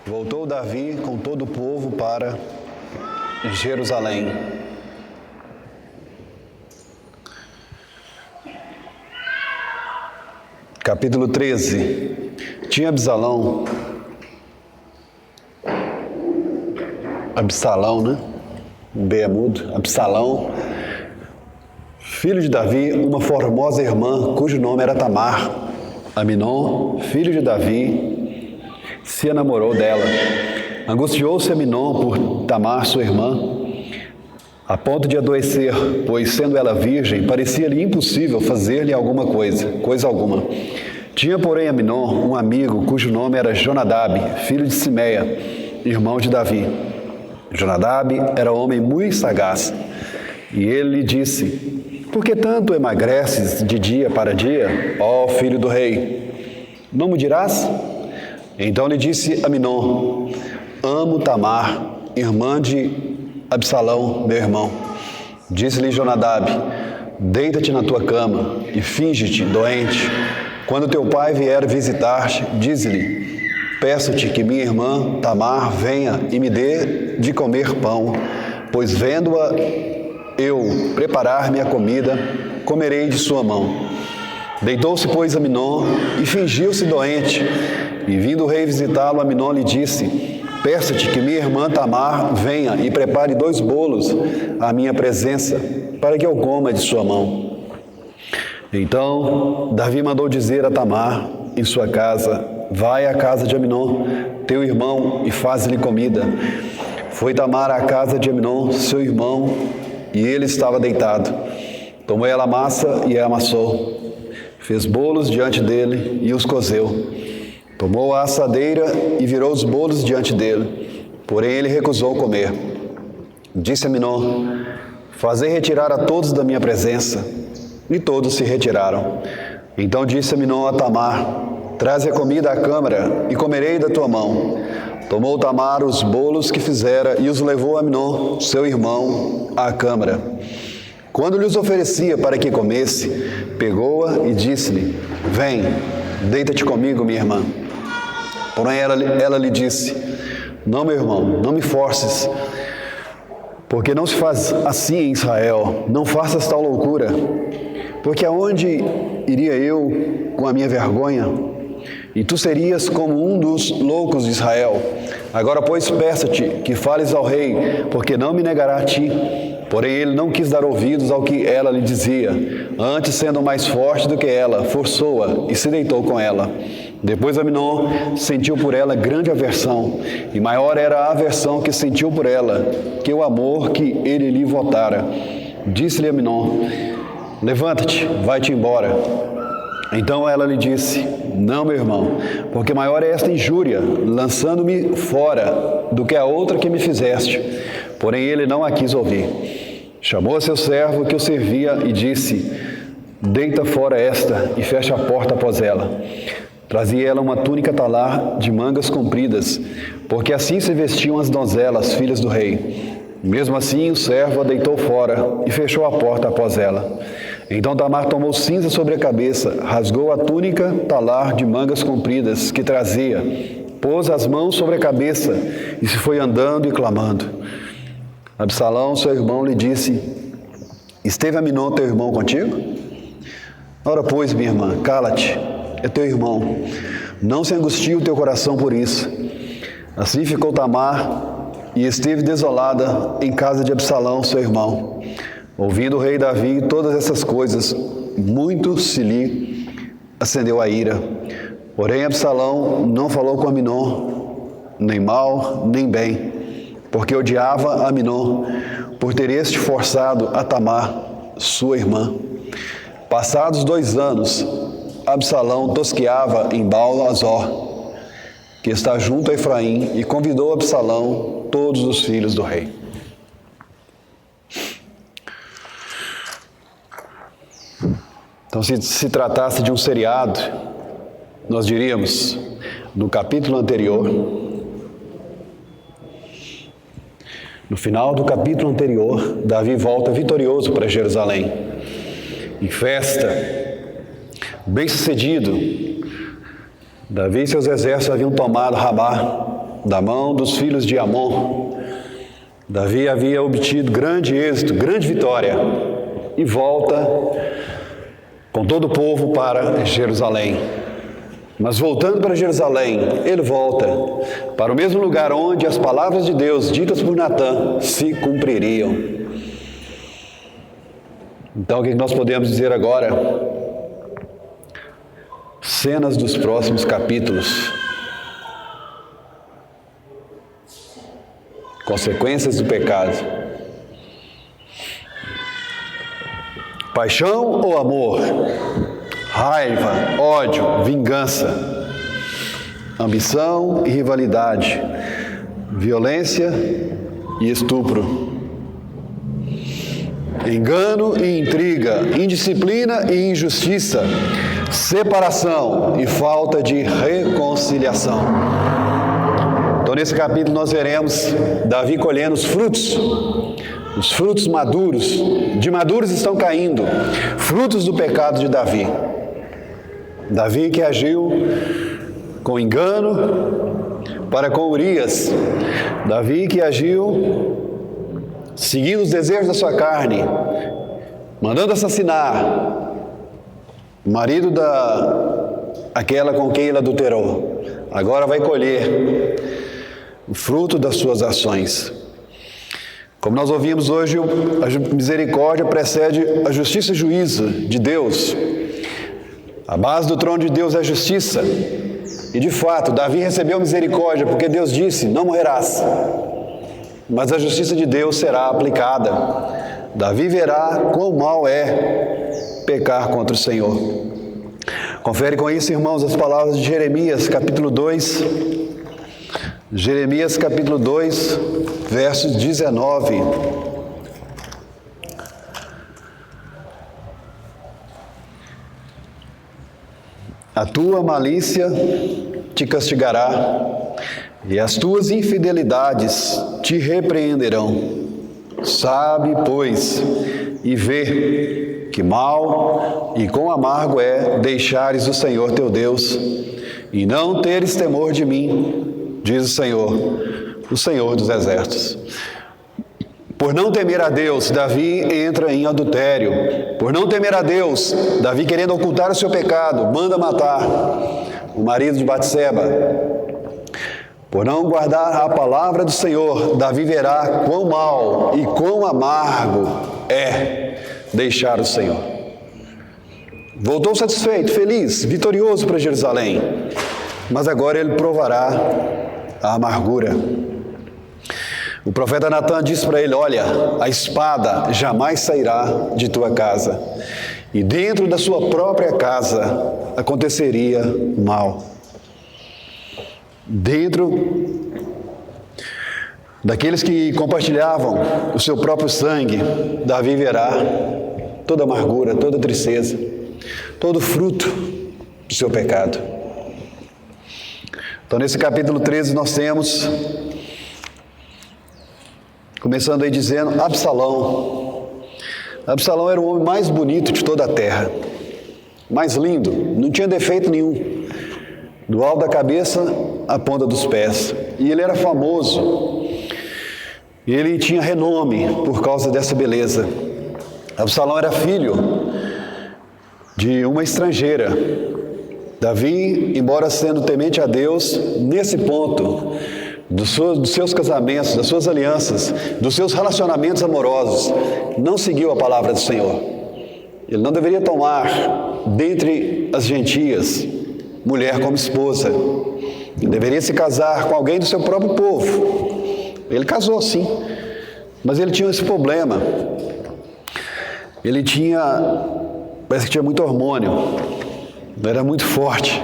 Voltou Davi com todo o povo para Jerusalém. Capítulo 13. Tinha Absalão, né? B é mudo. Absalão, filho de Davi, uma formosa irmã, cujo nome era Tamar. Aminon, filho de Davi, se enamorou dela. Angustiou-se Aminon por Tamar, sua irmã, a ponto de adoecer, pois, sendo ela virgem, parecia-lhe impossível fazer-lhe coisa alguma. Tinha, porém, Aminon um amigo cujo nome era Jonadab, filho de Simeia, irmão de Davi. Jonadab era homem muito sagaz, e ele lhe disse: por que tanto emagreces de dia para dia, ó filho do rei? Não me dirás? Então lhe disse Aminon: amo Tamar, irmã de Absalão, meu irmão. Disse-lhe Jonadab: deita-te na tua cama e finge-te doente. Quando teu pai vier visitar-te, dize-lhe: peço-te que minha irmã Tamar venha e me dê de comer pão, pois vendo-a eu preparar-me a comida, comerei de sua mão. Deitou-se, pois, Aminon e fingiu-se doente. E vindo o rei visitá-lo, Aminon lhe disse: peço-te que minha irmã Tamar venha e prepare 2 bolos à minha presença, para que eu coma de sua mão. Então Davi mandou dizer a Tamar em sua casa: vai à casa de Aminon, teu irmão, e faz-lhe comida. Foi Tamar à casa de Aminon, seu irmão, e ele estava deitado. Tomou ela a massa e a amassou. Fez bolos diante dele e os cozeu. Tomou a assadeira e virou os bolos diante dele, porém ele recusou comer. Disse Aminon: fazei retirar a todos da minha presença. E todos se retiraram. Então disse Aminon a Tamar: traze a comida à câmara e comerei da tua mão. Tomou Tamar os bolos que fizera e os levou a Aminon, seu irmão, à câmara. Quando lhe os oferecia para que comesse, pegou-a e disse-lhe: vem, deita-te comigo, minha irmã. Porém ela lhe disse: não, meu irmão, não me forces, porque não se faz assim em Israel. Não faças tal loucura, porque aonde iria eu com a minha vergonha? E tu serias como um dos loucos de Israel. Agora, pois, peço-te que fales ao rei, porque não me negará a ti. Porém, ele não quis dar ouvidos ao que ela lhe dizia. Antes, sendo mais forte do que ela, forçou-a e se deitou com ela. Depois Aminon sentiu por ela grande aversão, e maior era a aversão que sentiu por ela, que o amor que ele lhe votara. Disse-lhe Aminon: levanta-te, vai-te embora. Então ela lhe disse: não, meu irmão, porque maior é esta injúria, lançando-me fora, do que a outra que me fizeste. Porém ele não a quis ouvir. Chamou a seu servo que o servia e disse: deita fora esta e fecha a porta após ela. Trazia ela uma túnica talar de mangas compridas, porque assim se vestiam as donzelas, filhas do rei. Mesmo assim, o servo a deitou fora e fechou a porta após ela. Então Tamar tomou cinza sobre a cabeça, rasgou a túnica talar de mangas compridas que trazia, pôs as mãos sobre a cabeça e se foi andando e clamando. Absalão, seu irmão, lhe disse: esteve Aminon, teu irmão, contigo? Ora, pois, minha irmã, cala-te, é teu irmão. Não se angustie o teu coração por isso. Assim ficou Tamar e esteve desolada em casa de Absalão, seu irmão. Ouvindo o rei Davi todas essas coisas, muito se lhe acendeu a ira. Porém, Absalão não falou com Aminon, nem mal, nem bem, porque odiava Aminon, por ter este forçado a Tamar, sua irmã. Passados 2 anos, Absalão tosqueava em Baal-Azor, que está junto a Efraim, e convidou Absalão todos os filhos do rei. Então, se tratasse de um seriado, nós diríamos, no capítulo anterior, No final do capítulo anterior, Davi volta vitorioso para Jerusalém. Em festa, bem-sucedido, Davi e seus exércitos haviam tomado Rabá da mão dos filhos de Amon. Davi havia obtido grande êxito, grande vitória, e volta com todo o povo para Jerusalém. Mas voltando para Jerusalém, ele volta para o mesmo lugar onde as palavras de Deus ditas por Natã se cumpririam. Então, o que nós podemos dizer agora? Cenas dos próximos capítulos. Consequências do pecado. Paixão ou amor? Raiva, ódio, vingança, ambição e rivalidade, violência e estupro, engano e intriga, indisciplina e injustiça, separação e falta de reconciliação. Então, nesse capítulo nós veremos Davi colhendo os frutos maduros, de maduros estão caindo, frutos do pecado de Davi. Davi que agiu com engano para com Urias. Davi que agiu seguindo os desejos da sua carne, mandando assassinar o marido aquela com quem ele adulterou. Agora vai colher o fruto das suas ações. Como nós ouvimos hoje, a misericórdia precede a justiça e juízo de Deus. A base do trono de Deus é a justiça. E de fato, Davi recebeu misericórdia porque Deus disse, não morrerás. Mas a justiça de Deus será aplicada. Davi verá quão mal é pecar contra o Senhor. Confere com isso, irmãos, as palavras de Jeremias, capítulo 2. Jeremias, capítulo 2, versos 19. A tua malícia te castigará, e as tuas infidelidades te repreenderão. Sabe, pois, e vê que mal e quão amargo é deixares o Senhor teu Deus, e não teres temor de mim, diz o Senhor dos exércitos. Por não temer a Deus, Davi entra em adultério. Por não temer a Deus, Davi, querendo ocultar o seu pecado, manda matar o marido de Batseba. Por não guardar a palavra do Senhor, Davi verá quão mal e quão amargo é deixar o Senhor. Voltou satisfeito, feliz, vitorioso para Jerusalém, mas agora ele provará a amargura. O profeta Natã disse para ele, olha, a espada jamais sairá de tua casa, e dentro da sua própria casa aconteceria mal. Dentro daqueles que compartilhavam o seu próprio sangue, Davi verá toda amargura, toda tristeza, todo fruto do seu pecado. Então, nesse capítulo 13, nós temos, começando aí dizendo, Absalão. Absalão era o homem mais bonito de toda a terra, mais lindo, não tinha defeito nenhum, do alto da cabeça à ponta dos pés. E ele era famoso, ele tinha renome por causa dessa beleza. Absalão era filho de uma estrangeira. Davi, embora sendo temente a Deus, nesse ponto, dos seus casamentos, das suas alianças, dos seus relacionamentos amorosos, não seguiu a palavra do Senhor. Ele não deveria tomar, dentre as gentias, mulher como esposa. Ele deveria se casar com alguém do seu próprio povo. Ele casou sim, mas ele tinha esse problema. Ele parece que tinha muito hormônio, era muito forte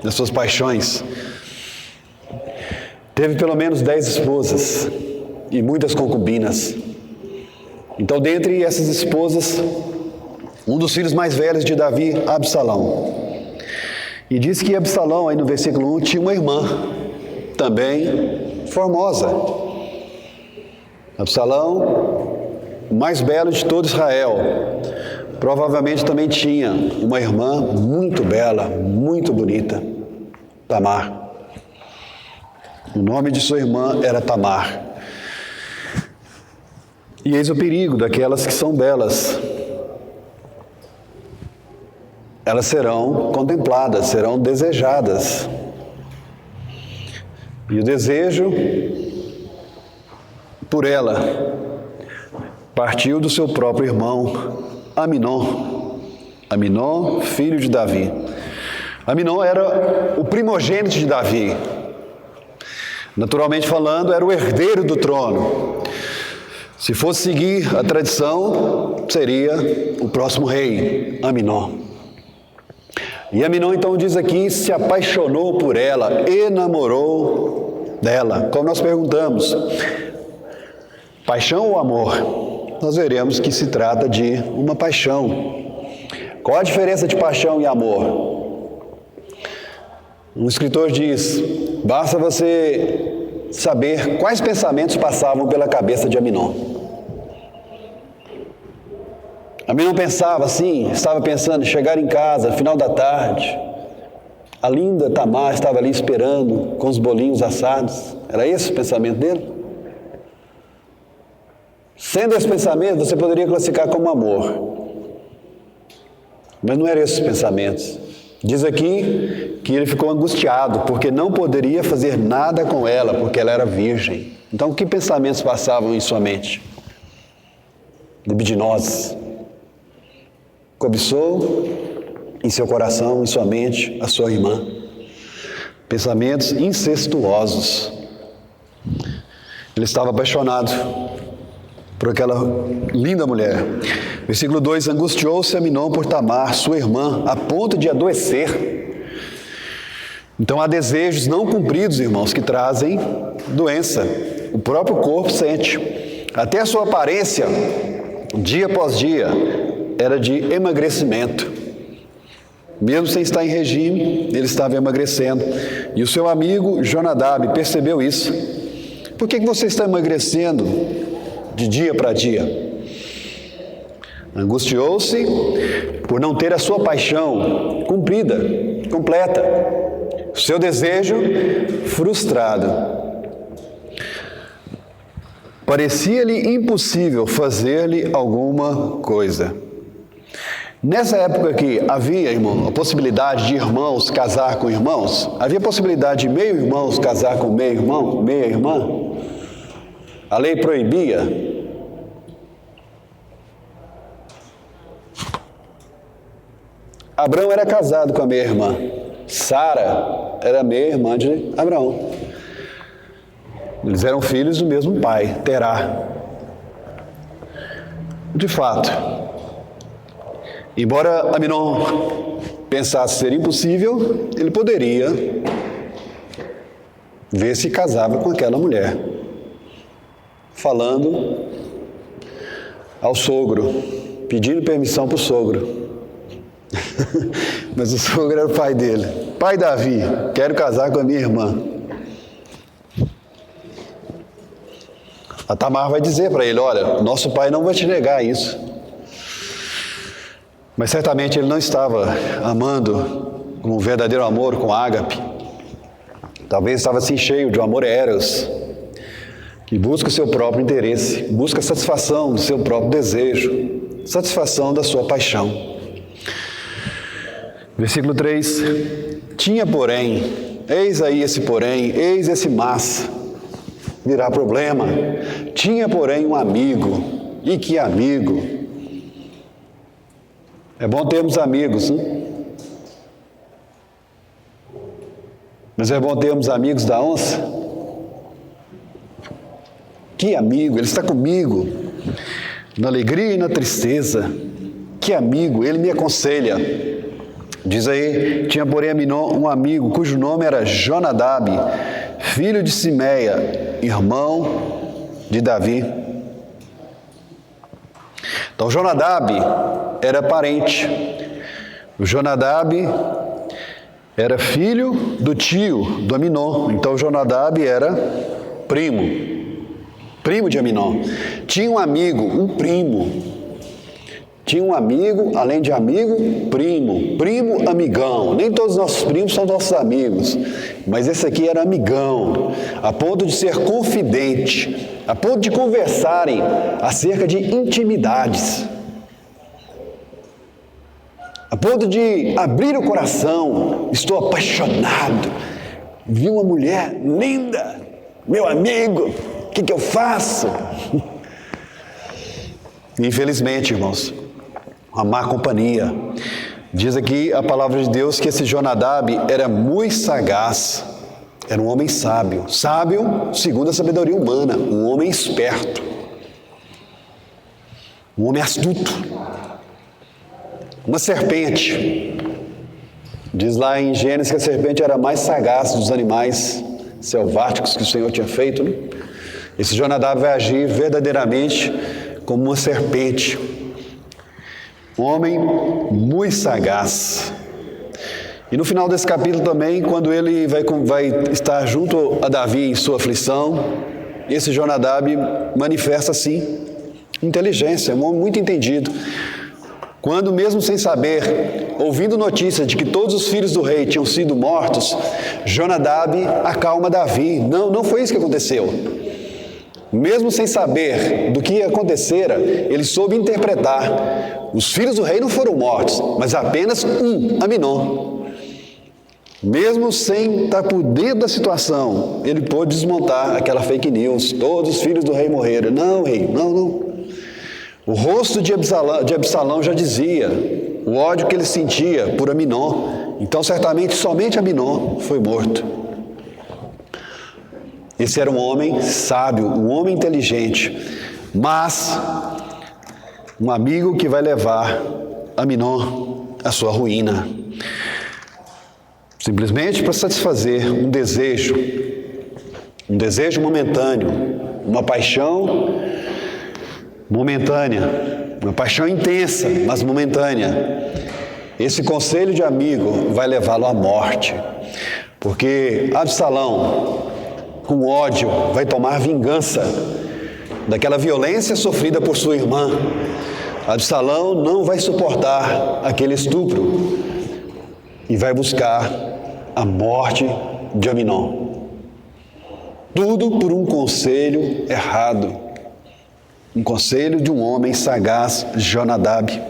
nas suas paixões. Teve pelo menos 10 esposas e muitas concubinas. Então, dentre essas esposas, um dos filhos mais velhos de Davi, Absalão. E diz que Absalão, aí no versículo 1, tinha uma irmã, também formosa. Absalão, o mais belo de todo Israel, provavelmente também tinha uma irmã muito bela, muito bonita, Tamar. O nome de sua irmã era Tamar. E eis o perigo daquelas que são belas. Elas serão contempladas, serão desejadas. E o desejo por ela partiu do seu próprio irmão, Aminon. Aminon, filho de Davi. Aminon era o primogênito de Davi. Naturalmente falando, era o herdeiro do trono. Se fosse seguir a tradição, seria o próximo rei, Aminon. E Aminon então diz aqui, se apaixonou por ela, enamorou dela. Como nós perguntamos, paixão ou amor? Nós veremos que se trata de uma paixão. Qual a diferença de paixão e amor? Um escritor diz, basta você saber quais pensamentos passavam pela cabeça de Aminon. Aminon pensava assim, estava pensando em chegar em casa, no final da tarde. A linda Tamar estava ali esperando com os bolinhos assados. Era esse o pensamento dele? Sendo esse pensamento, você poderia classificar como amor. Mas não eram esses pensamentos. Diz aqui que ele ficou angustiado, porque não poderia fazer nada com ela, porque ela era virgem. Então, que pensamentos passavam em sua mente? Libidinosos. Cobiçou em seu coração, em sua mente, a sua irmã. Pensamentos incestuosos. Ele estava apaixonado por aquela linda mulher. Versículo 2, angustiou-se Aminon por Tamar, sua irmã, a ponto de adoecer. Então há desejos não cumpridos, irmãos, que trazem doença. O próprio corpo sente. Até a sua aparência, dia após dia, era de emagrecimento. Mesmo sem estar em regime, ele estava emagrecendo. E o seu amigo Jonadab percebeu isso. Por que você está emagrecendo de dia para dia? Angustiou-se por não ter a sua paixão cumprida, completa. Seu desejo frustrado. Parecia-lhe impossível fazer-lhe alguma coisa. Nessa época aqui, havia, irmão, a possibilidade de irmãos casar com irmãos? Havia possibilidade de meio-irmãos casar com meio-irmão, meia-irmã? A lei proibia. Abraão era casado com a meia-irmã. Sara era meia-irmã de Abraão. Eles eram filhos do mesmo pai, Terá. De fato, embora Aminon pensasse ser impossível, ele poderia ver se casava com aquela mulher. Falando ao sogro, pedindo permissão para o sogro. Mas o sogro era o pai dele. Pai Davi, quero casar com a minha irmã. A Tamar vai dizer para ele, olha, nosso pai não vai te negar isso. Mas certamente ele não estava amando com um verdadeiro amor com Ágape. Talvez estava assim cheio de um amor eros, que busca o seu próprio interesse, busca a satisfação do seu próprio desejo, satisfação da sua paixão. Versículo 3, tinha porém, eis aí esse porém, eis esse mas, virá problema. Tinha porém um amigo, e que amigo? É bom termos amigos, né? Mas é bom termos amigos da onça? Que amigo, ele está comigo, na alegria e na tristeza. Que amigo, ele me aconselha. Diz aí, tinha porém Aminon um amigo, cujo nome era Jonadab, filho de Simeia, irmão de Davi. Então Jonadab era parente. O Jonadab era filho do tio do Aminon. Então Jonadab era primo. primo de Aminon. Tinha um amigo, um primo. Tinha um amigo, além de amigo, primo. Primo, amigão. Nem todos os nossos primos são nossos amigos. Mas esse aqui era amigão, a ponto de ser confidente, a ponto de conversarem acerca de intimidades. A ponto de abrir o coração. Estou apaixonado. Vi uma mulher linda. Meu amigo, o que eu faço? Infelizmente, irmãos, uma má companhia. Diz aqui a palavra de Deus que esse Jonadab era muito sagaz. Era um homem sábio. Sábio segundo a sabedoria humana. Um homem esperto. Um homem astuto. Uma serpente. Diz lá em Gênesis que a serpente era a mais sagaz dos animais selváticos que o Senhor tinha feito, né? Esse Jonadab vai agir verdadeiramente como uma serpente. Um homem muito sagaz. E no final desse capítulo também, quando ele vai estar junto a Davi em sua aflição, esse Jonadab manifesta, assim, inteligência, um homem muito entendido. Quando, mesmo sem saber, ouvindo notícia de que todos os filhos do rei tinham sido mortos, Jonadab acalma Davi. Não foi isso que aconteceu. Mesmo sem saber do que acontecera, ele soube interpretar. Os filhos do rei não foram mortos, mas apenas um, Aminon. Mesmo sem estar por dentro da situação, ele pôde desmontar aquela fake news. Todos os filhos do rei morreram. Não, rei, não. O rosto de Absalão já dizia o ódio que ele sentia por Aminon. Então, certamente, somente Aminon foi morto. Esse era um homem sábio, um homem inteligente, mas um amigo que vai levar Aminon à sua ruína. Simplesmente para satisfazer um desejo momentâneo, uma paixão momentânea, uma paixão intensa, mas momentânea. Esse conselho de amigo vai levá-lo à morte, porque Absalão, com ódio, vai tomar vingança daquela violência sofrida por sua irmã. Absalão não vai suportar aquele estupro e vai buscar a morte de Aminon. Tudo por um conselho errado. Um conselho de um homem sagaz, Jonadab.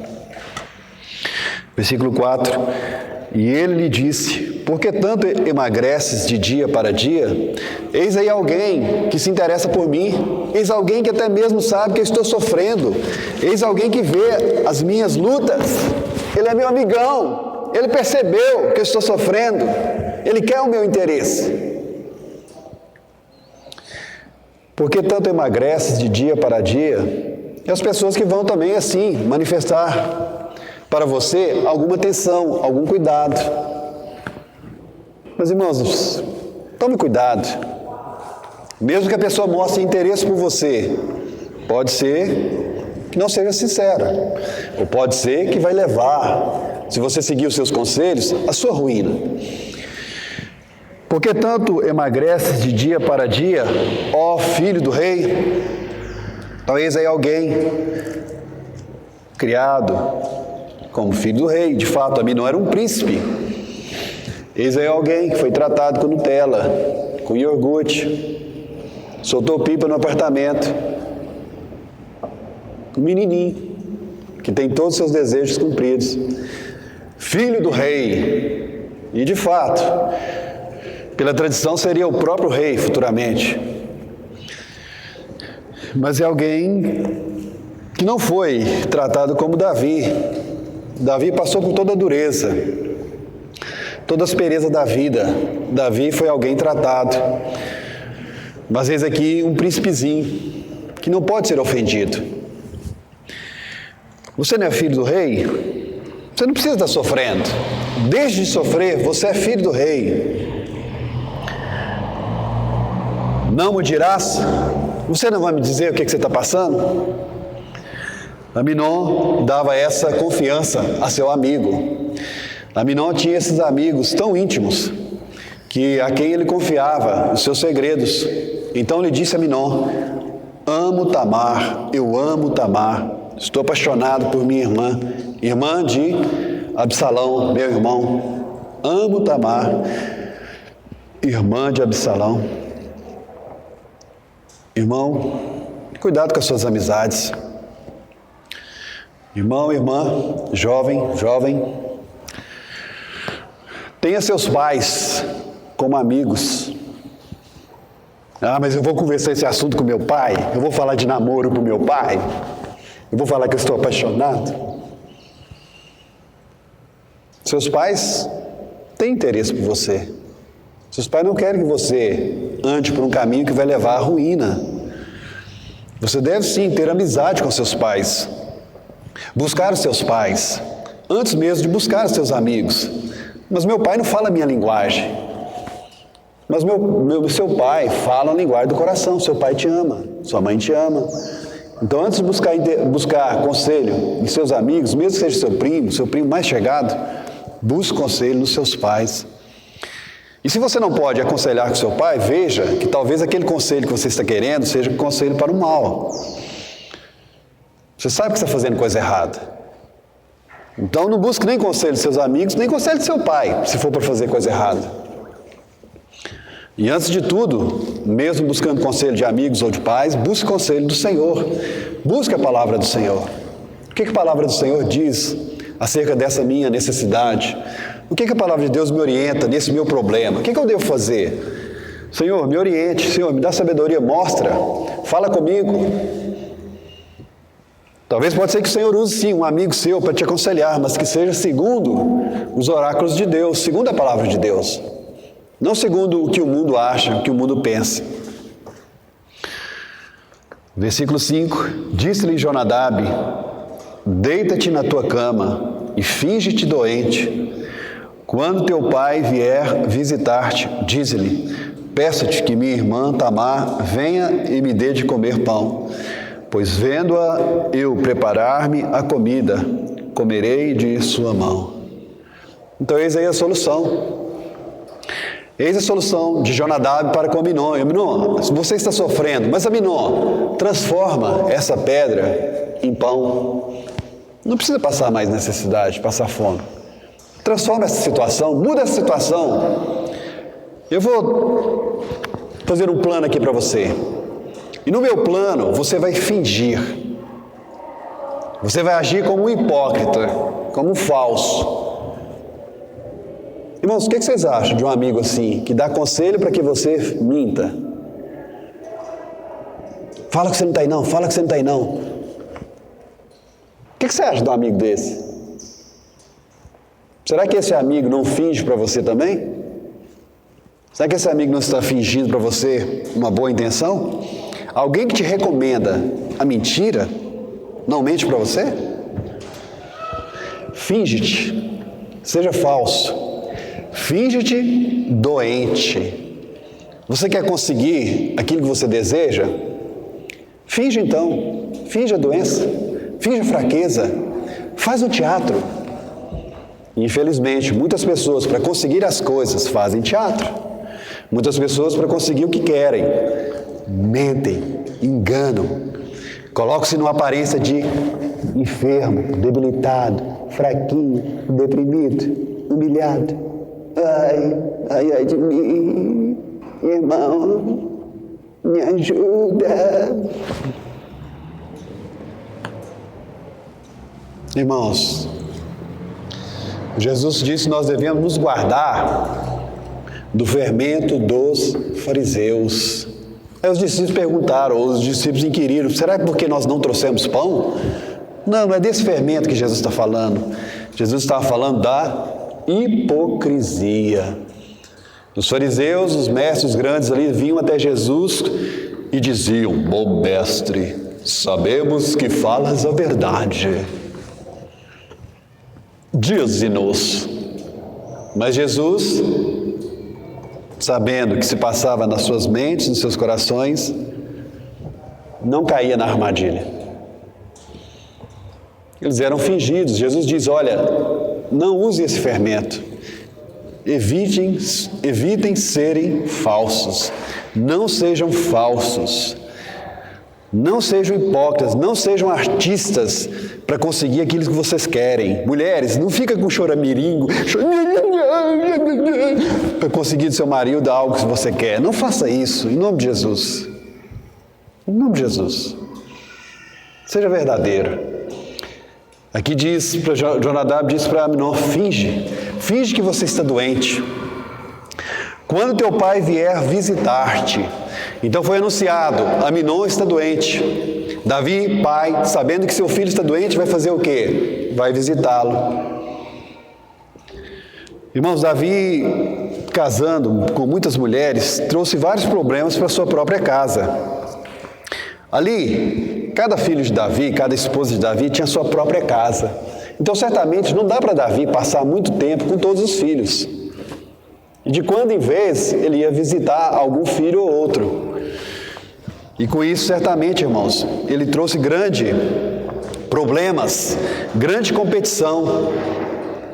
Versículo 4. E ele lhe disse: por que tanto emagreces de dia para dia? Eis aí alguém que se interessa por mim. Eis alguém que até mesmo sabe que eu estou sofrendo. Eis alguém que vê as minhas lutas. Ele é meu amigão. Ele percebeu que eu estou sofrendo. Ele quer o meu interesse. Por que tanto emagreces de dia para dia? E as pessoas que vão também assim manifestar para você alguma atenção, algum cuidado. Mas, irmãos, tome cuidado. Mesmo que a pessoa mostre interesse por você, pode ser que não seja sincera, ou pode ser que vai levar, se você seguir os seus conselhos, a sua ruína. Por que tanto emagreces de dia para dia, ó filho do rei? Talvez aí alguém criado como filho do rei. De fato, Aminon era um príncipe. Eis aí alguém que foi tratado com Nutella, com iogurte, soltou pipa no apartamento. Um menininho que tem todos os seus desejos cumpridos. Filho do rei. E de fato, pela tradição seria o próprio rei futuramente. Mas é alguém que não foi tratado como Davi. Davi passou por toda a dureza, toda a aspereza da vida. Davi foi alguém tratado. Mas eis aqui um príncipezinho que não pode ser ofendido. Você não é filho do rei? Você não precisa estar sofrendo. Deixe de sofrer, você é filho do rei. Não me dirás? Você não vai me dizer o que você está passando? Aminon dava essa confiança a seu amigo. Aminon tinha esses amigos tão íntimos a quem ele confiava os seus segredos. Então ele disse a Aminon: amo Tamar, eu amo Tamar. Estou apaixonado por minha irmã, irmã de Absalão, meu irmão. Amo Tamar, irmã de Absalão. Irmão, cuidado com as suas amizades. Irmão, irmã, jovem, tenha seus pais como amigos. Ah, mas eu vou conversar esse assunto com meu pai, eu vou falar de namoro com meu pai, eu vou falar que eu estou apaixonado. Seus pais têm interesse por você. Seus pais não querem que você ande por um caminho que vai levar à ruína. Você deve sim ter amizade com seus pais, buscar os seus pais, antes mesmo de buscar os seus amigos. Mas meu pai não fala a minha linguagem. Mas seu pai fala a linguagem do coração. Seu pai te ama, sua mãe te ama. Então, antes de buscar conselho em seus amigos, mesmo que seja seu primo mais chegado, busque conselho nos seus pais. E se você não pode aconselhar com seu pai, veja que talvez aquele conselho que você está querendo seja um conselho para o mal. Você sabe que está fazendo coisa errada. Então não busque nem conselho dos seus amigos, nem conselho do seu pai, se for para fazer coisa errada. E antes de tudo, mesmo buscando conselho de amigos ou de pais, busque conselho do Senhor. Busque a palavra do Senhor. O que a palavra do Senhor diz acerca dessa minha necessidade? O que a palavra de Deus me orienta nesse meu problema? O que eu devo fazer? Senhor, me oriente. Senhor, me dá sabedoria, mostra. Fala comigo. Talvez pode ser que o Senhor use sim um amigo seu para te aconselhar, mas que seja segundo os oráculos de Deus, segundo a palavra de Deus. Não segundo o que o mundo acha, o que o mundo pensa. Versículo 5. Disse-lhe Jonadab: deita-te na tua cama e finge-te doente. Quando teu pai vier visitar-te, dize-lhe: peço-te que minha irmã Tamar venha e me dê de comer pão, pois vendo-a eu preparar-me a comida, comerei de sua mão. Então eis aí a solução. Eis a solução de Jonadab para com Aminon. Aminon, você está sofrendo, mas Aminon, transforma essa pedra em pão. Não precisa passar mais necessidade, passar fome. Transforma essa situação, muda essa situação. Eu vou fazer um plano aqui para você. E no meu plano, você vai fingir. Você vai agir como um hipócrita, como um falso. Irmãos, o que vocês acham de um amigo assim, que dá conselho para que você minta? Fala que você não está aí não, fala que você não está aí não. O que você acha de um amigo desse? Será que esse amigo não finge para você também? Será que esse amigo não está fingindo para você uma boa intenção? Alguém que te recomenda a mentira, não mente para você? Finge-te, seja falso, finge-te doente. Você quer conseguir aquilo que você deseja? Finge então, finge a doença, finge a fraqueza, faz um teatro. Infelizmente, muitas pessoas para conseguir as coisas fazem teatro. Muitas pessoas para conseguir o que querem mentem, enganam, colocam-se numa aparência de enfermo, debilitado, fraquinho, deprimido, humilhado. Ai de mim, irmão, me ajuda. Irmãos, Jesus disse que nós devemos nos guardar do fermento dos fariseus. Aí os discípulos perguntaram, ou os discípulos inquiriram: será que porque nós não trouxemos pão? Não é desse fermento que Jesus está falando. Jesus estava falando da hipocrisia. Os fariseus, os mestres grandes ali, vinham até Jesus e diziam: bom mestre, sabemos que falas a verdade. Dize-nos. Mas Jesus, sabendo o que se passava nas suas mentes, nos seus corações, não caía na armadilha. Eles eram fingidos. Jesus diz: olha, não use esse fermento. Evitem serem falsos. Não sejam falsos. Não sejam hipócritas, não sejam artistas para conseguir aquilo que vocês querem. Mulheres, não fica com choramingo para conseguir do seu marido algo que você quer. Não faça isso, em nome de Jesus. Em nome de Jesus. Seja verdadeiro. Aqui diz, Jonadab diz para Aminon, finge que você está doente. Quando teu pai vier visitar-te. Então foi anunciado, Aminon está doente. Davi, pai, sabendo que seu filho está doente, vai fazer o quê? Vai visitá-lo. Irmãos, Davi, casando com muitas mulheres, trouxe vários problemas para a sua própria casa. Ali, cada filho de Davi, cada esposa de Davi tinha sua própria casa. Então, certamente, não dá para Davi passar muito tempo com todos os filhos. E de quando em vez, ele ia visitar algum filho ou outro. E com isso, certamente, irmãos, ele trouxe grandes problemas, grande competição.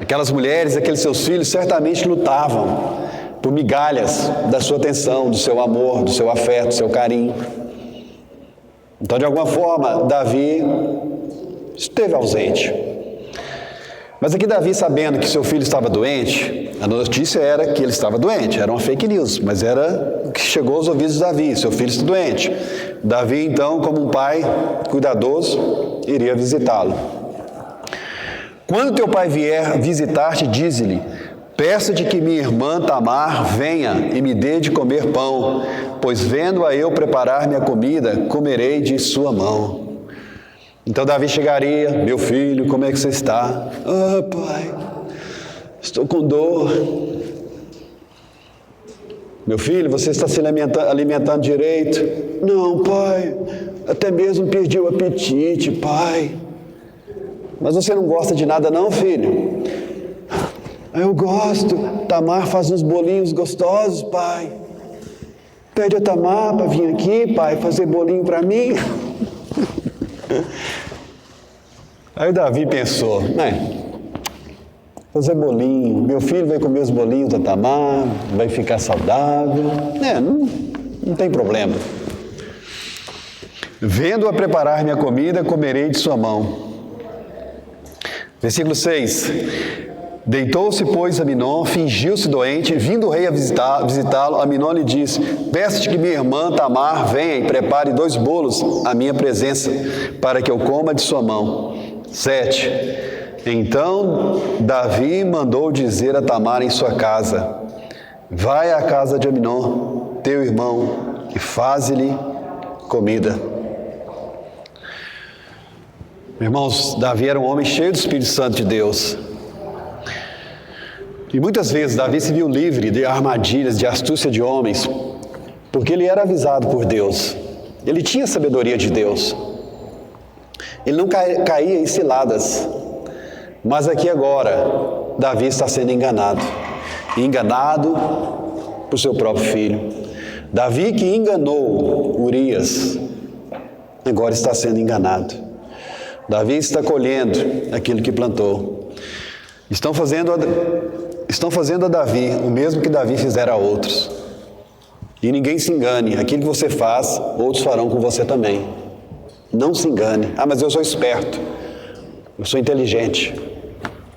Aquelas mulheres, aqueles seus filhos, certamente lutavam por migalhas da sua atenção, do seu amor, do seu afeto, do seu carinho. Então, de alguma forma, Davi esteve ausente. Mas aqui Davi, sabendo que seu filho estava doente, a notícia era que ele estava doente, era uma fake news, mas era o que chegou aos ouvidos de Davi, seu filho está doente. Davi, então, como um pai cuidadoso, iria visitá-lo. Quando teu pai vier visitar-te, dize-lhe, peço-te que minha irmã Tamar venha e me dê de comer pão, pois vendo-a eu preparar minha comida, comerei de sua mão. Então Davi chegaria, meu filho, como é que você está? Ah, pai, estou com dor. Meu filho, você está se alimentando direito? Não, pai, até mesmo perdi o apetite, pai. Mas você não gosta de nada não, filho? Eu gosto, Tamar faz uns bolinhos gostosos, pai. Pede a Tamar para vir aqui, pai, fazer bolinho para mim. Aí o Davi pensou, fazer bolinho, meu filho vai comer os bolinhos da Tamar, vai ficar saudável, não tem problema. Vendo-a preparar minha comida, comerei de sua mão. Versículo 6. Deitou-se, pois, Aminon, fingiu-se doente, vindo o rei a visitá-lo, Aminon lhe disse, peço-te que minha irmã Tamar venha e prepare 2 bolos à minha presença, para que eu coma de sua mão. 7. Então Davi mandou dizer a Tamar em sua casa, vai à casa de Aminon, teu irmão, e faze-lhe comida. Irmãos, Davi era um homem cheio do Espírito Santo de Deus. E muitas vezes Davi se viu livre de armadilhas, de astúcia de homens, porque ele era avisado por Deus. Ele tinha sabedoria de Deus. Ele não caía em ciladas. Mas aqui agora, Davi está sendo enganado. Enganado por seu próprio filho. Davi que enganou Urias, agora está sendo enganado. Davi está colhendo aquilo que plantou. Estão fazendo a Davi o mesmo que Davi fizera a outros. E ninguém se engane, aquilo que você faz, outros farão com você também. Não se engane. Ah, mas eu sou esperto, eu sou inteligente,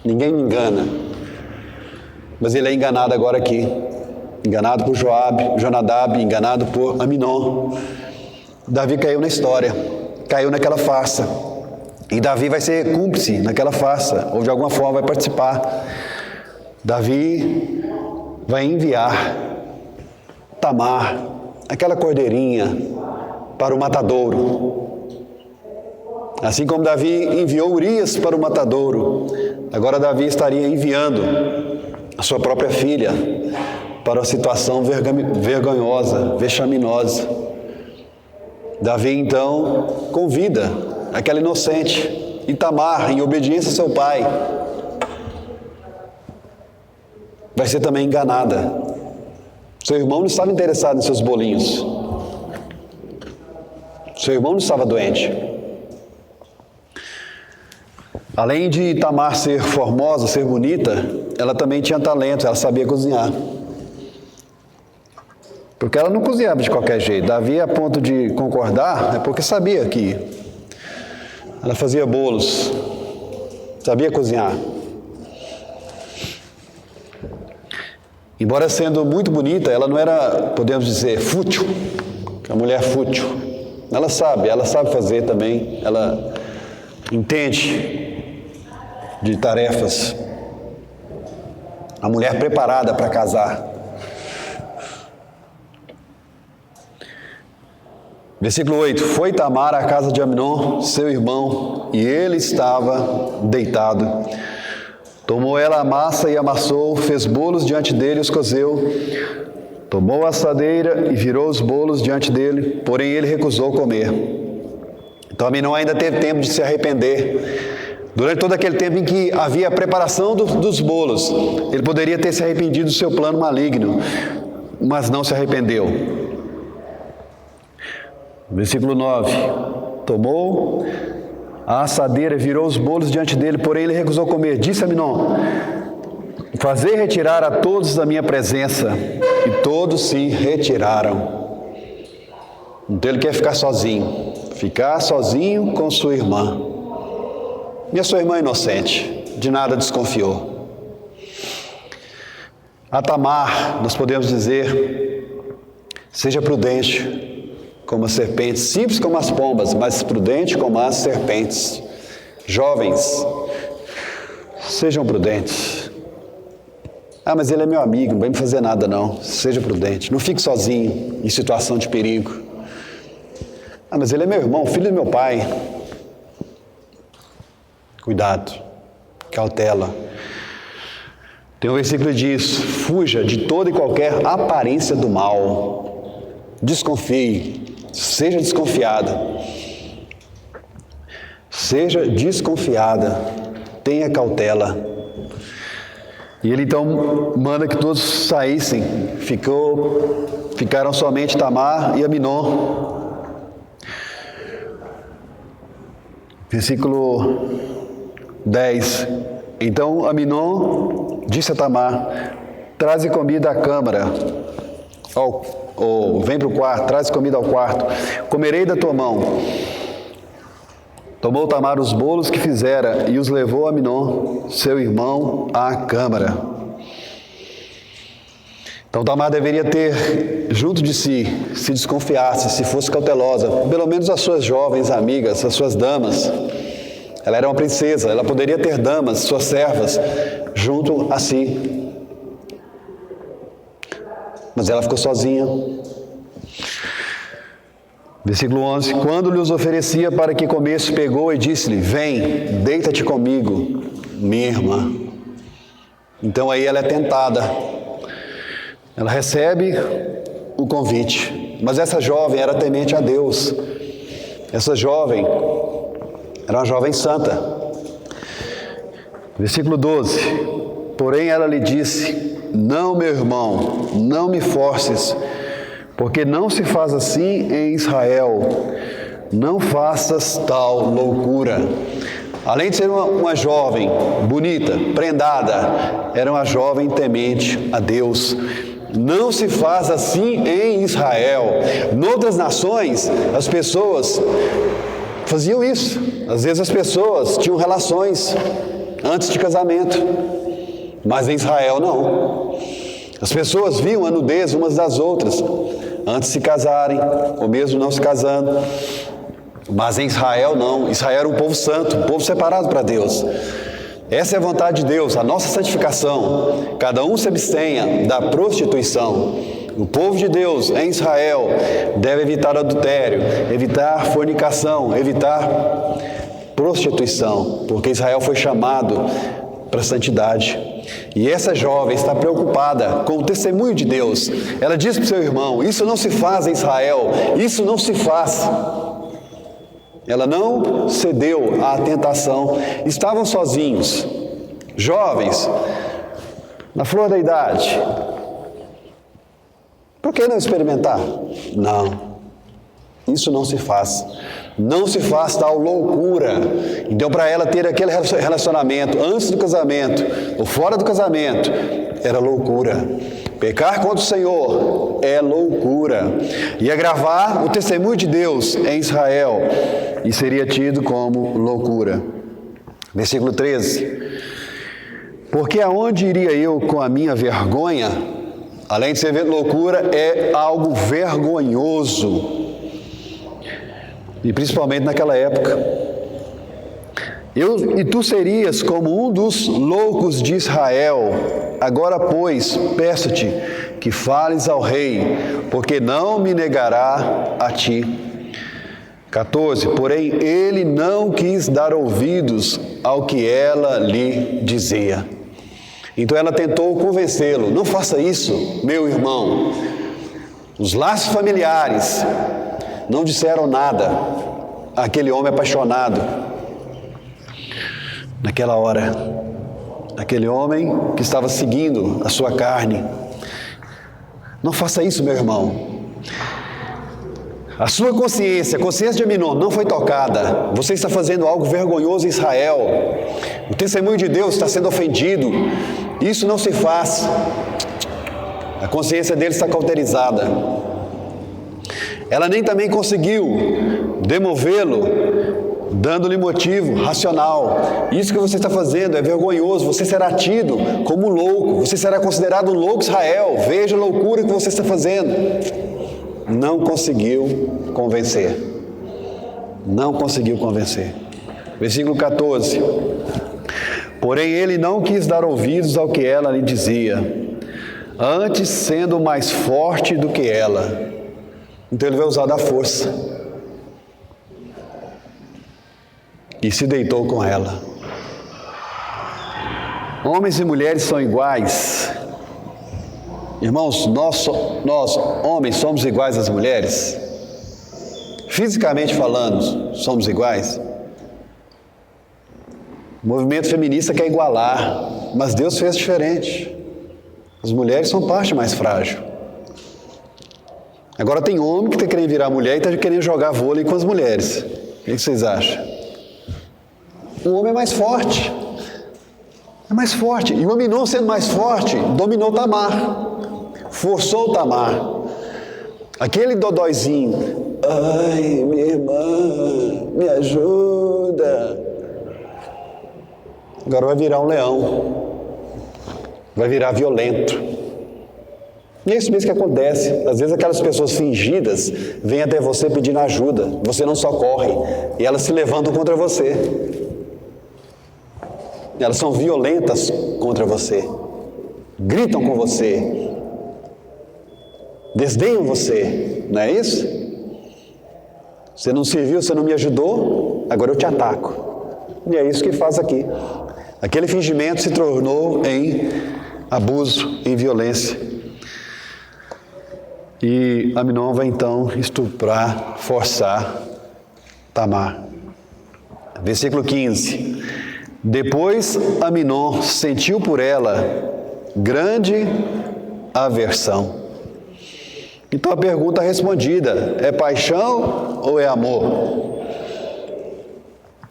ninguém me engana. Mas ele é enganado agora aqui, enganado por Jonadab, enganado por Aminon. Davi caiu na história, caiu naquela farsa. E Davi vai ser cúmplice naquela farsa, ou de alguma forma vai participar. Davi vai enviar Tamar, aquela cordeirinha, para o matadouro. Assim como Davi enviou Urias para o matadouro, agora Davi estaria enviando a sua própria filha para uma situação vergonhosa, vexaminosa. Davi então convida aquela inocente, e Tamar, em obediência ao seu pai, vai ser também enganada. Seu irmão não estava interessado em seus bolinhos. Seu irmão não estava doente. Além de Tamar ser formosa, ser bonita, ela também tinha talento, ela sabia cozinhar. Porque ela não cozinhava de qualquer jeito. Davi, a ponto de concordar, é porque sabia que ela fazia bolos, sabia cozinhar. Embora sendo muito bonita, ela não era, podemos dizer, fútil, a mulher fútil. Ela sabe fazer também, ela entende de tarefas. A mulher preparada para casar. Versículo 8: Foi Tamar à casa de Amnon, seu irmão, e ele estava deitado. Tomou ela a massa e amassou, fez bolos diante dele e os cozeu. Tomou a assadeira e virou os bolos diante dele, porém ele recusou comer. Então Amnon ainda teve tempo de se arrepender. Durante todo aquele tempo em que havia a preparação dos bolos, ele poderia ter se arrependido do seu plano maligno, mas não se arrependeu. Versículo 9: Tomou a assadeira, virou os bolos diante dele, porém ele recusou comer. Disse Amnon: Fazei retirar a todos da minha presença. E todos se retiraram. Então ele quer ficar sozinho com sua irmã. E a sua irmã inocente, de nada desconfiou. A Tamar, nós podemos dizer: seja prudente como as serpentes, simples como as pombas, mas prudente como as serpentes. Jovens, sejam prudentes. Mas ele é meu amigo, não vai me fazer nada não. Seja prudente, não fique sozinho em situação de perigo. Mas ele é meu irmão, filho do meu pai. Cuidado, cautela. Tem um versículo que diz: fuja de toda e qualquer aparência do mal. Desconfie, seja desconfiada. Seja desconfiada, tenha cautela. E ele então manda que todos saíssem. Ficaram somente Tamar e Amnon. Versículo 10. Então Amnon disse a Tamar: traze comida à câmara, vem para o quarto, traz comida ao quarto, comerei da tua mão. Tomou Tamar os bolos que fizera e os levou a Amnon, seu irmão, à câmara. Então Tamar deveria ter junto de si, se desconfiasse, se fosse cautelosa, pelo menos as suas jovens amigas, as suas damas. Ela era uma princesa, ela poderia ter damas, suas servas, junto a si. Mas ela ficou sozinha. Versículo 11: Quando lhes oferecia para que comesse, pegou e disse-lhe: vem, deita-te comigo, minha irmã. Então aí ela é tentada. Ela recebe o convite. Mas essa jovem era temente a Deus. Essa jovem era uma jovem santa. Versículo 12: Porém ela lhe disse: não, meu irmão, não me forces, porque não se faz assim em Israel. Não faças tal loucura. Além de ser uma jovem bonita, prendada, era uma jovem temente a Deus. Não se faz assim em Israel. Noutras nações, as pessoas faziam isso. Às vezes as pessoas tinham relações antes de casamento, mas em Israel não. As pessoas viam a nudez umas das outras antes de se casarem, ou mesmo não se casando. Mas em Israel não. Israel era um povo santo, um povo separado para Deus. Essa é a vontade de Deus, a nossa santificação. Cada um se abstenha da prostituição. O povo de Deus em Israel deve evitar adultério, evitar fornicação, evitar prostituição, porque Israel foi chamado para a santidade. E essa jovem está preocupada com o testemunho de Deus. Ela diz para o seu irmão: isso não se faz em Israel, isso não se faz. Ela não cedeu à tentação. Estavam sozinhos, jovens, na flor da idade. Por que não experimentar? Não, isso não se faz. Não se faz tal loucura. Então, para ela ter aquele relacionamento antes do casamento ou fora do casamento, era loucura. Pecar contra o Senhor é loucura, e agravar o testemunho de Deus em Israel, e seria tido como loucura. Versículo 13. Porque aonde iria eu com a minha vergonha? Além de ser loucura, é algo vergonhoso. E principalmente naquela época. E tu serias como um dos loucos de Israel. Agora, pois, peço-te que fales ao rei, porque não me negará a ti. 14. Porém, ele não quis dar ouvidos ao que ela lhe dizia. Então ela tentou convencê-lo. Não faça isso, meu irmão. Os laços familiares não disseram nada àquele homem apaixonado. Naquela hora, aquele homem que estava seguindo a sua carne. Não faça isso, meu irmão. A sua consciência, a consciência de Aminon não foi tocada. Você está fazendo algo vergonhoso em Israel. O testemunho de Deus está sendo ofendido. Isso não se faz. A consciência dele está cauterizada. Ela nem também conseguiu demovê-lo, dando-lhe motivo racional. Isso que você está fazendo é vergonhoso. Você será tido como louco. Você será considerado um louco Israel. Veja a loucura que você está fazendo. Não conseguiu convencer. Não conseguiu convencer. Versículo 14. Porém, ele não quis dar ouvidos ao que ela lhe dizia, antes sendo mais forte do que ela. Então ele vai usar da força. E se deitou com ela. Homens e mulheres são iguais. Irmãos, nós homens somos iguais às mulheres? Fisicamente falando, somos iguais? O movimento feminista quer igualar, mas Deus fez diferente. As mulheres são parte mais frágil. Agora tem homem que está querendo virar mulher e está querendo jogar vôlei com as mulheres. O que vocês acham? O homem é mais forte. É mais forte. E o Aminon, sendo mais forte, dominou Tamar. Forçou Tamar. Aquele dodóizinho. Ai, minha irmã, me ajuda. Agora vai virar um leão. Vai virar violento. E é isso mesmo que acontece. Às vezes aquelas pessoas fingidas vêm até você pedindo ajuda. Você não socorre. E elas se levantam contra você. Elas são violentas contra você. Gritam com você. Desdenham você. Não é isso? Você não serviu, você não me ajudou, agora eu te ataco. E é isso que faz aqui. Aquele fingimento se tornou em abuso, em violência. E Aminon vai então estuprar, forçar Tamar. Versículo 15. Depois Aminon sentiu por ela grande aversão. Então a pergunta respondida: é paixão ou é amor?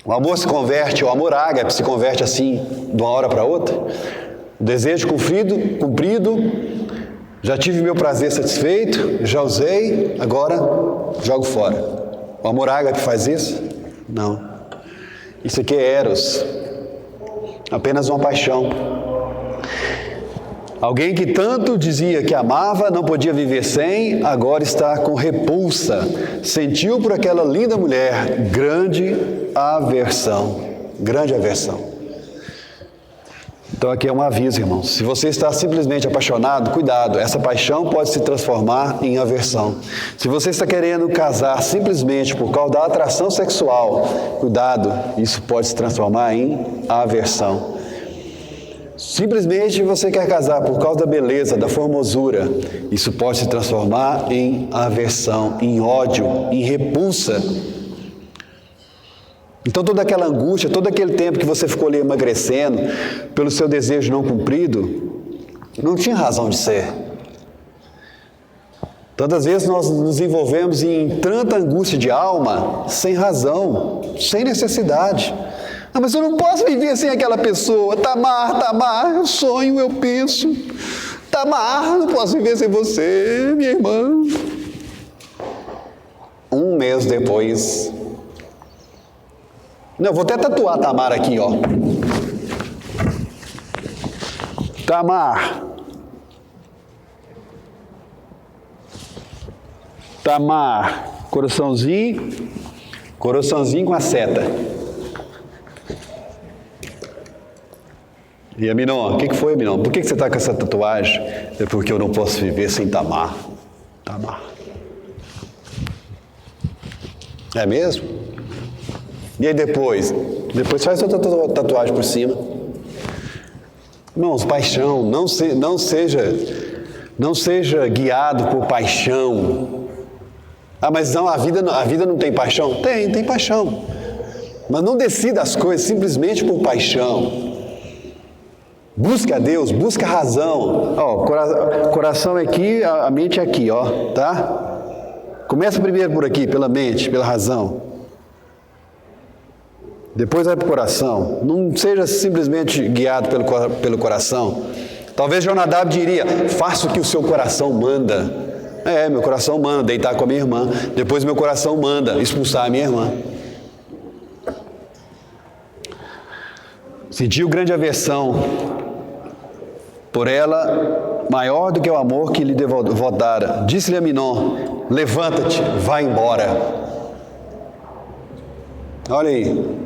O amor se converte, o amor ágape se converte assim, de uma hora para outra. O desejo cumprido, já tive meu prazer satisfeito, já usei, agora jogo fora. O amor ágape faz isso? Não. Isso aqui é eros, apenas uma paixão. Alguém que tanto dizia que amava, não podia viver sem, agora está com repulsa. Sentiu por aquela linda mulher grande aversão. Grande aversão. Então aqui é um aviso, irmãos. Se você está simplesmente apaixonado, cuidado. Essa paixão pode se transformar em aversão. Se você está querendo casar simplesmente por causa da atração sexual, cuidado. Isso pode se transformar em aversão. Simplesmente você quer casar por causa da beleza, da formosura, isso pode se transformar em aversão, em ódio, em repulsa. Então toda aquela angústia, todo aquele tempo que você ficou ali emagrecendo, pelo seu desejo não cumprido, não tinha razão de ser. Tantas vezes nós nos envolvemos em tanta angústia de alma, sem razão, sem necessidade. Ah, mas eu não posso viver sem aquela pessoa. Tamar, eu sonho, eu penso. Tamar, não posso viver sem você, minha irmã. Um mês depois... Não, eu vou até tatuar Tamar aqui, ó. Tamar. Tamar. Coraçãozinho com a seta. E Aminon, o que foi, Aminon? Por que você está com essa tatuagem? É porque eu não posso viver sem Tamar. Tamar. É mesmo? E aí depois? Depois faz outra tatuagem por cima. Irmãos, paixão, não seja guiado por paixão. Ah, mas não, a vida não tem paixão? Tem paixão. Mas não decida as coisas simplesmente por paixão. Busque a Deus, busque a razão. Ó, coração é aqui, a mente é aqui, ó, tá? Começa primeiro por aqui, pela mente, pela razão. Depois vai para o coração. Não seja simplesmente guiado pelo coração. Talvez Jonadab diria, faça o que o seu coração manda. Meu coração manda deitar com a minha irmã. Depois meu coração manda expulsar a minha irmã. Sentiu grande aversão por ela, maior do que o amor que lhe devotara. Disse-lhe Aminon, levanta-te, vai embora. Olha aí.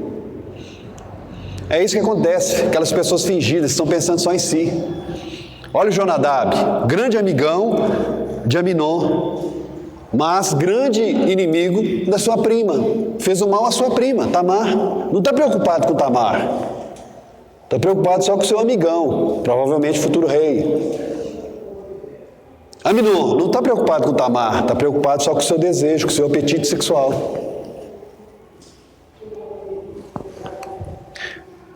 É isso que acontece. Aquelas pessoas fingidas estão pensando só em si. Olha o Jonadab, grande amigão de Aminon, mas grande inimigo da sua prima. Fez o mal à sua prima, Tamar. Não está preocupado com Tamar. Está preocupado só com o seu amigão, provavelmente futuro rei. Aminon não está preocupado com Tamar, está preocupado só com o seu desejo, com o seu apetite sexual.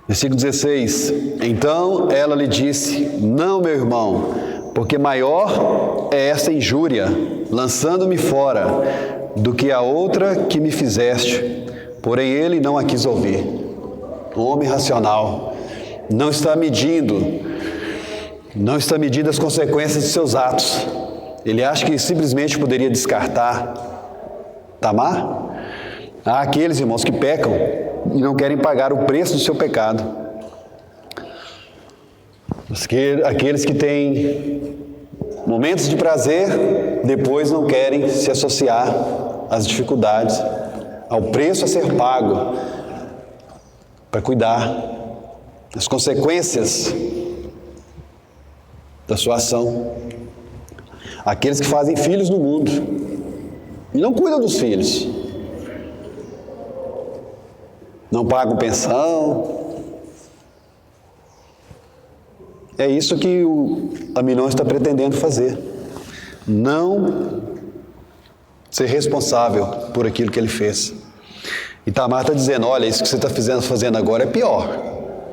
Versículo 16. Então ela lhe disse, não, meu irmão, porque maior é essa injúria, lançando-me fora, do que a outra que me fizeste. Porém ele não a quis ouvir. Um homem racional não está medindo as consequências de seus atos. Ele acha que simplesmente poderia descartar Tamar. Há aqueles irmãos que pecam e não querem pagar o preço do seu pecado. Aqueles que têm momentos de prazer, depois não querem se associar às dificuldades, ao preço a ser pago para cuidar das consequências da sua ação. Aqueles que fazem filhos no mundo e não cuidam dos filhos, não pagam pensão. É isso que o Aminon está pretendendo fazer. Não ser responsável por aquilo que ele fez. E Tamar está dizendo, olha, isso que você está fazendo agora é pior.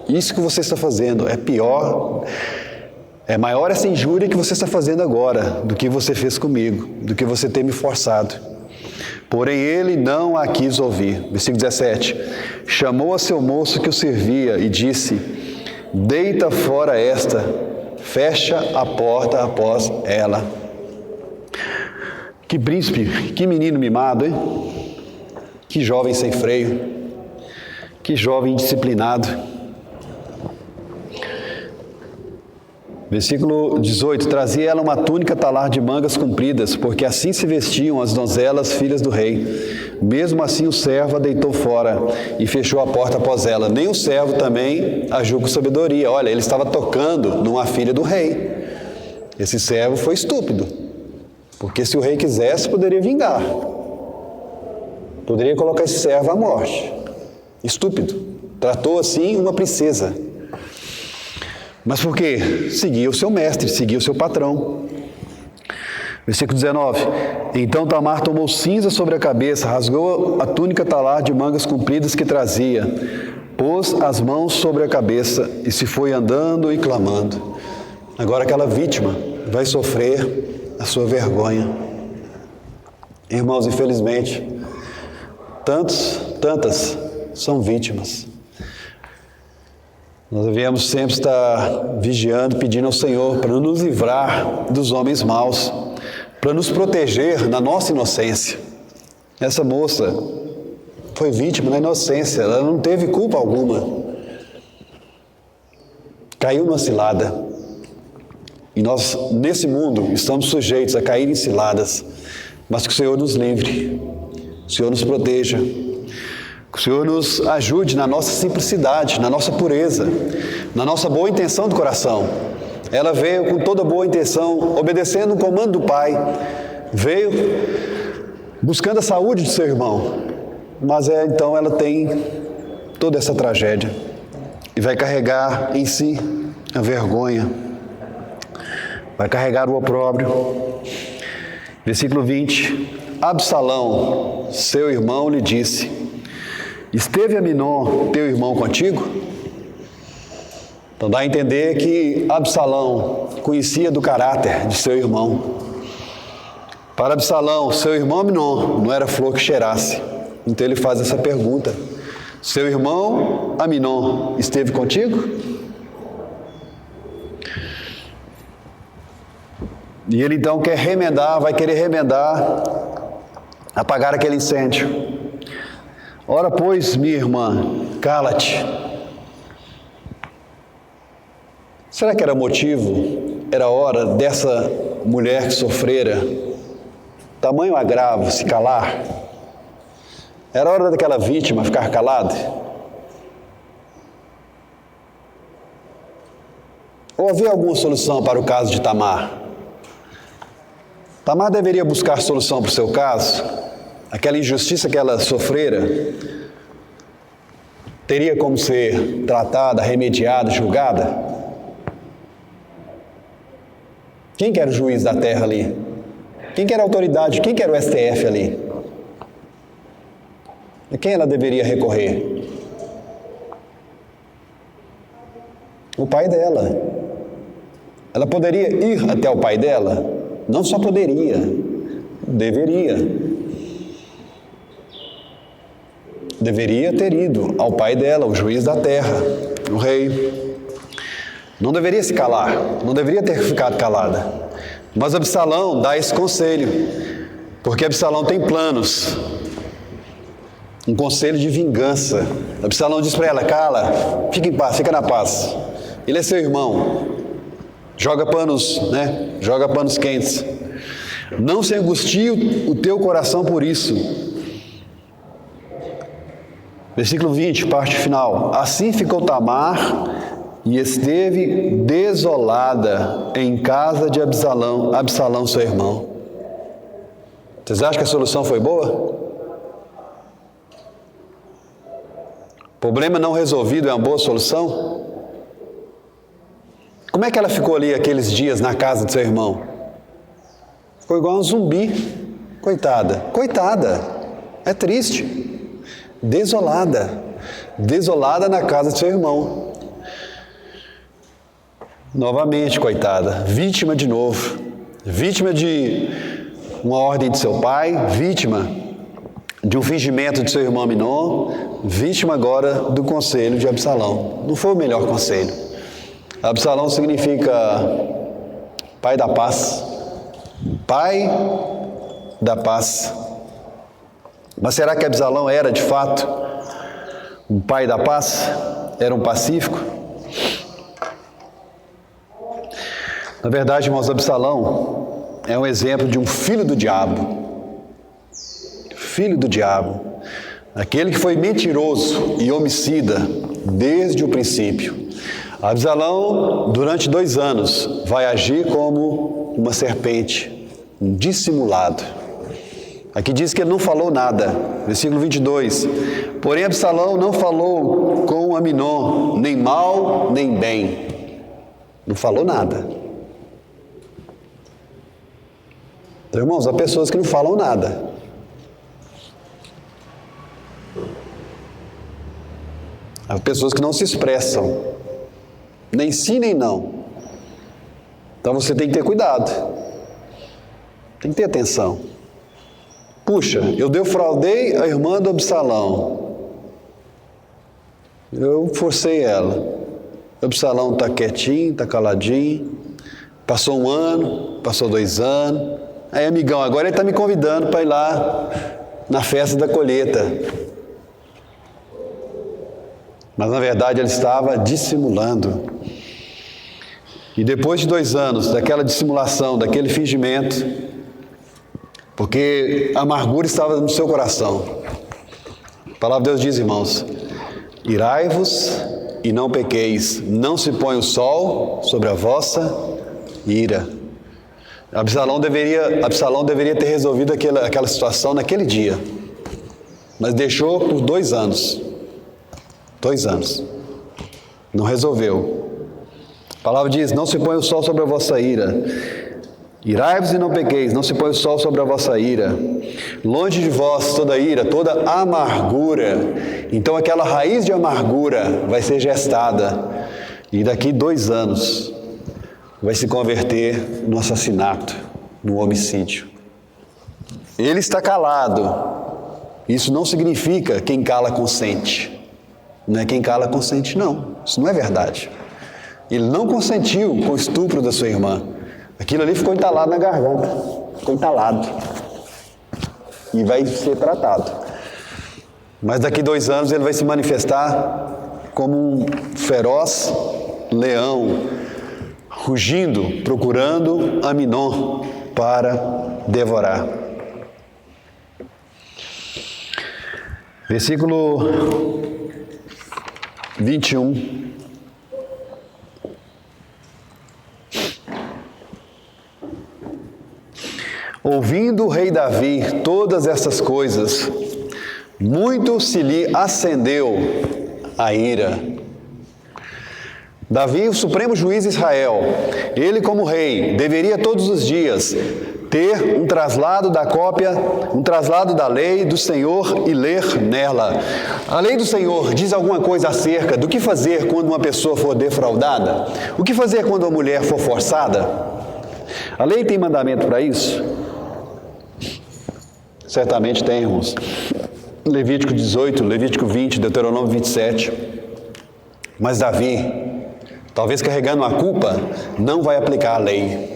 Isso que você está fazendo é pior. É maior essa injúria que você está fazendo agora do que você fez comigo, do que você ter me forçado. Porém ele não a quis ouvir. Versículo 17. Chamou a seu moço que o servia e disse, deita fora esta, fecha a porta após ela. Que príncipe, que menino mimado, hein? Que jovem sem freio, que jovem indisciplinado. Versículo 18, trazia ela uma túnica talar de mangas compridas, porque assim se vestiam as donzelas filhas do rei. Mesmo assim o servo a deitou fora e fechou a porta após ela. Nem o servo também agiu com sabedoria. Olha, ele estava tocando numa filha do rei. Esse servo foi estúpido, porque se o rei quisesse, poderia vingar. Poderia colocar esse servo à morte. Estúpido. Tratou assim uma princesa. Mas por quê? Seguia o seu mestre, seguia o seu patrão. Versículo 19. Então Tamar tomou cinza sobre a cabeça, rasgou a túnica talar de mangas compridas que trazia, pôs as mãos sobre a cabeça e se foi andando e clamando. Agora aquela vítima vai sofrer a sua vergonha. Irmãos, infelizmente, tantas são vítimas. Nós devemos sempre estar vigiando, pedindo ao Senhor para nos livrar dos homens maus, para nos proteger na nossa inocência. Essa moça foi vítima da inocência, ela não teve culpa alguma. Caiu numa cilada. E nós, nesse mundo, estamos sujeitos a cair em ciladas, mas que o Senhor nos livre, o Senhor nos proteja, que o Senhor nos ajude na nossa simplicidade, na nossa pureza, na nossa boa intenção do coração. Ela veio com toda boa intenção, obedecendo o comando do Pai, veio buscando a saúde de seu irmão, mas então ela tem toda essa tragédia e vai carregar em si a vergonha, vai carregar o opróbrio. Versículo 20: Absalão, seu irmão, lhe disse: esteve Aminon, teu irmão, contigo? Então dá a entender que Absalão conhecia do caráter de seu irmão. Para Absalão, seu irmão Aminon não era flor que cheirasse. Então ele faz essa pergunta: seu irmão Aminon esteve contigo? E ele então quer remendar, vai querer remendar, apagar aquele incêndio. Ora, pois, minha irmã, cala-te. Será que era motivo, era hora dessa mulher que sofrera tamanho agravo se calar? Era hora daquela vítima ficar calada? Ou havia alguma solução para o caso de Tamar? Tamar deveria buscar solução para o seu caso? Aquela injustiça que ela sofrera teria como ser tratada, remediada, julgada? Quem que era o juiz da terra ali? Quem que era a autoridade? Quem que era o STF ali? A quem ela deveria recorrer? O pai dela. Ela poderia ir até o pai dela? Não só poderia, deveria. Deveria ter ido ao pai dela, o juiz da terra, o rei. Não deveria se calar, não deveria ter ficado calada. Mas Absalão dá esse conselho, porque Absalão tem planos. Um conselho de vingança. Absalão diz para ela: cala, fica em paz, fica na paz. Ele é seu irmão. Joga panos, Joga panos quentes. Não se angustie o teu coração por isso. Versículo 20, parte final. Assim ficou Tamar e esteve desolada em casa de Absalão, seu irmão. Vocês acham que a solução foi boa? Problema não resolvido é uma boa solução? Como é que ela ficou ali aqueles dias na casa do seu irmão? Ficou igual um zumbi. Coitada. É triste. Desolada na casa de seu irmão. Novamente, coitada, vítima de novo, vítima de uma ordem de seu pai, vítima de um fingimento de seu irmão Aminon, vítima agora do conselho de Absalão. Não foi o melhor conselho. Absalão significa pai da paz. Pai da paz. Mas será que Absalão era de fato um pai da paz? Era um pacífico? Na verdade, irmãos, Absalão é um exemplo de um filho do diabo. Filho do diabo. Aquele que foi mentiroso e homicida desde o princípio. Absalão, durante 2 anos, vai agir como uma serpente, um dissimulado. Aqui diz que ele não falou nada. Versículo 22. Porém, Absalão não falou com Aminon, nem mal, nem bem. Não falou nada. Então, irmãos, há pessoas que não falam nada. Há pessoas que não se expressam. Nem sim, nem não. Então você tem que ter cuidado. Tem que ter atenção. Puxa, eu defraudei a irmã do Absalão. Eu forcei ela. Absalão está quietinho, está caladinho. Passou 1 ano, passou 2 anos. Aí, amigão, agora ele está me convidando para ir lá na festa da colheita. Mas, na verdade, ele estava dissimulando. E depois de 2 anos daquela dissimulação, daquele fingimento, porque a amargura estava no seu coração. A palavra de Deus diz, irmãos, irai-vos e não pequeis, não se põe o sol sobre a vossa ira. Absalão deveria ter resolvido aquela situação naquele dia, mas deixou por 2 anos. 2 anos. Não resolveu. A palavra diz, não se põe o sol sobre a vossa ira. Irai-vos e não pequeis, não se põe o sol sobre a vossa ira. Longe de vós toda ira, toda amargura. Então aquela raiz de amargura vai ser gestada. E daqui 2 anos vai se converter no assassinato, no homicídio. Ele está calado. Isso não significa quem cala consente. Não é quem cala consente, não. Isso não é verdade. Ele não consentiu com o estupro da sua irmã. Aquilo ali ficou entalado na garganta. Ficou entalado. E vai ser tratado. Mas daqui 2 anos ele vai se manifestar como um feroz leão, rugindo, procurando Aminon para devorar. Versículo 21. Ouvindo o rei Davi todas essas coisas, muito se lhe acendeu a ira. Davi, o supremo juiz de Israel, ele como rei, deveria todos os dias ter um traslado da lei do Senhor e ler nela. A lei do Senhor diz alguma coisa acerca do que fazer quando uma pessoa for defraudada? O que fazer quando uma mulher for forçada? A lei tem mandamento para isso? Certamente tem, irmãos. Levítico 18, Levítico 20, Deuteronômio 27. Mas Davi, talvez carregando a culpa, não vai aplicar a lei.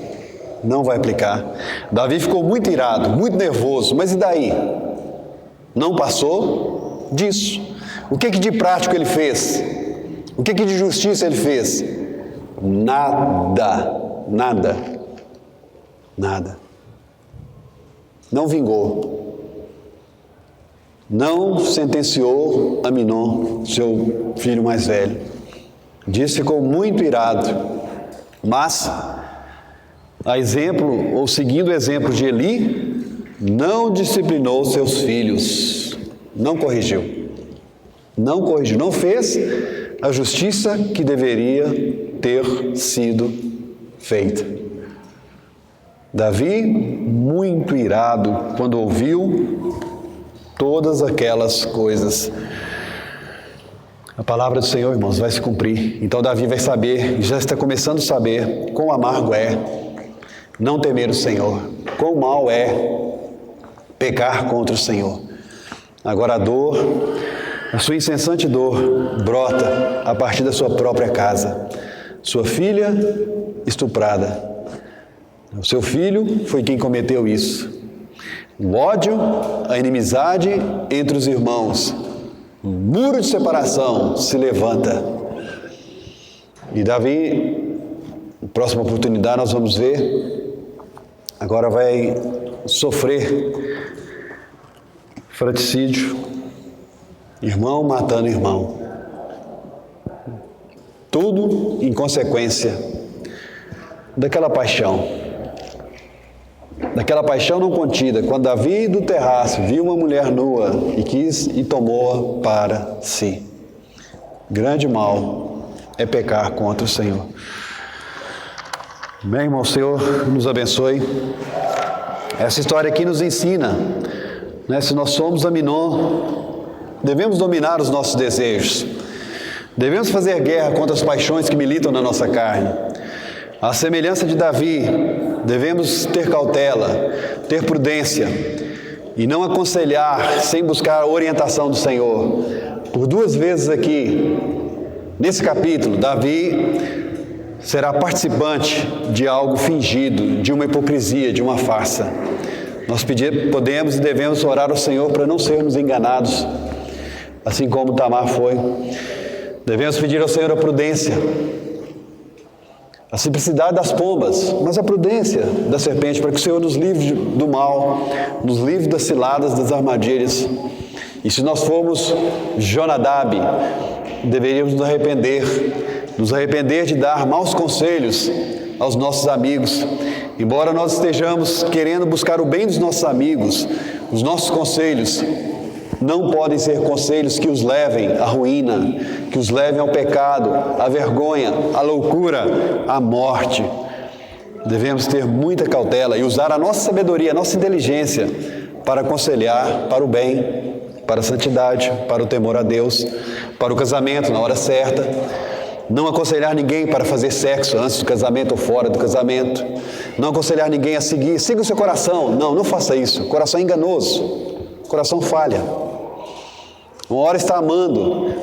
Não vai aplicar. Davi ficou muito irado, muito nervoso. Mas e daí? Não passou disso. O que de prático ele fez? O que de justiça ele fez? Nada. Nada. Nada. Não vingou. Não sentenciou Aminon, seu filho mais velho. Diz, ficou muito irado. Mas, a exemplo, ou seguindo o exemplo de Eli, não disciplinou seus filhos. Não corrigiu. Não corrigiu. Não fez a justiça que deveria ter sido feita. Davi, muito irado, quando ouviu todas aquelas coisas. A palavra do Senhor, irmãos, vai se cumprir. Então Davi vai saber, já está começando a saber, quão amargo é não temer o Senhor, quão mal é pecar contra o Senhor. Agora a dor, a sua incessante dor, brota a partir da sua própria casa. Sua filha estuprada. O seu filho foi quem cometeu isso. O ódio, a inimizade entre os irmãos, um muro de separação se levanta. E Davi, na próxima oportunidade nós vamos ver, agora vai sofrer fratricídio, irmão matando irmão. Tudo em consequência daquela paixão não contida, quando Davi do terraço viu uma mulher nua e quis e tomou-a para si. Grande mal é pecar contra o Senhor. Meu irmão, o Senhor nos abençoe. Essa história aqui nos ensina, né, se nós somos Aminon, devemos dominar os nossos desejos. Devemos fazer guerra contra as paixões que militam na nossa carne. À semelhança de Davi, devemos ter cautela, ter prudência e não aconselhar sem buscar a orientação do Senhor. Por 2 vezes aqui, Nesse capítulo, Davi será participante de algo fingido, de uma hipocrisia, de uma farsa. Nós podemos e devemos orar ao Senhor para não sermos enganados, assim como Tamar foi. Devemos pedir ao Senhor a prudência, a simplicidade das pombas, mas a prudência da serpente, para que o Senhor nos livre do mal, nos livre das ciladas, das armadilhas. E se nós formos Jonadab, deveríamos nos arrepender de dar maus conselhos aos nossos amigos. Embora nós estejamos querendo buscar o bem dos nossos amigos, os nossos conselhos não podem ser conselhos que os levem à ruína, que os levem ao pecado, à vergonha, à loucura, à morte. Devemos ter muita cautela e usar a nossa sabedoria, a nossa inteligência para aconselhar para o bem, para a santidade, para o temor a Deus, para o casamento na hora certa. Não aconselhar ninguém para fazer sexo antes do casamento ou fora do casamento. Não aconselhar ninguém a siga o seu coração. Não faça isso. O coração é enganoso. O coração falha. Uma hora está amando,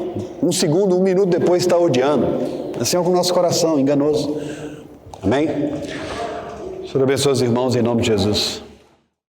um segundo, um minuto depois está odiando. Assim é com o nosso coração, enganoso. Amém? O Senhor abençoe os irmãos em nome de Jesus.